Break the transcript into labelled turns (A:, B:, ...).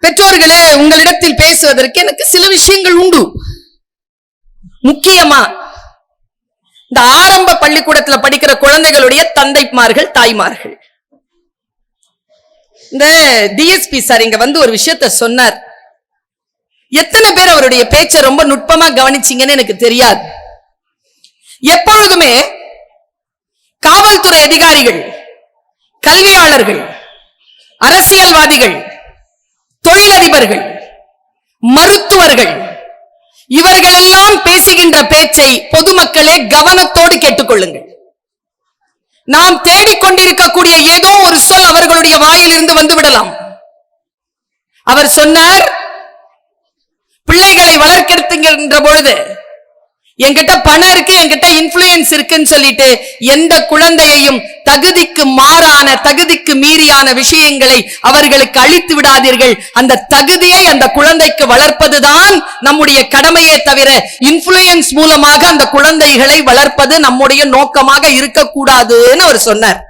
A: பெற்றோர்களே, உங்களிடத்தில் பேசுவதற்கு எனக்கு சில விஷயங்கள் உண்டு. முக்கியமா இந்த ஆரம்ப பள்ளிக்கூடத்துல படிக்கிற குழந்தைகளுடைய தந்தைமார்கள், தாய்மார்கள். இந்த டிஎஸ்பி சார் இங்க வந்து ஒரு விஷயத்த சொன்னார். எத்தனை பேர் அவருடைய பேச்சை ரொம்ப நுட்பமா கவனிச்சீங்கன்னு எனக்கு தெரியாது. எப்பொழுதுமே காவல்துறை அதிகாரிகள், கல்வியாளர்கள், அரசியல்வாதிகள், தொழிலதிபர்கள், மருத்துவர்கள், இவர்கள் எல்லாம் பேசுகின்ற பேச்சை பொதுமக்களே கவனத்தோடு கேட்டுக்கொள்ளுங்கள். நாம் தேடிக்கொண்டிருக்கக்கூடிய ஏதோ ஒரு சொல் அவர்களுடைய வாயிலிருந்து வந்து விடலாம். அவர் சொன்னார், பிள்ளைகளை வளர்க்கின்ற பொழுது என்கிட்ட பணம் இருக்கு, என்கிட்ட இன்ஃப்ளூயன்ஸ் இருக்குன்னு சொல்லிட்டு எந்த குழந்தையையும் தகுதிக்கு மாறான, தகுதிக்கு மீறியான விஷயங்களை அவர்களுக்கு அளித்து விடாதீர்கள். அந்த தகுதியை அந்த குழந்தைக்கு வளர்ப்பதுதான் நம்முடைய கடமையே தவிர இன்ஃப்ளூயன்ஸ் மூலமாக அந்த குழந்தைகளை வளர்ப்பது நம்முடைய நோக்கமாக இருக்கக்கூடாதுன்னு அவர் சொன்னார்.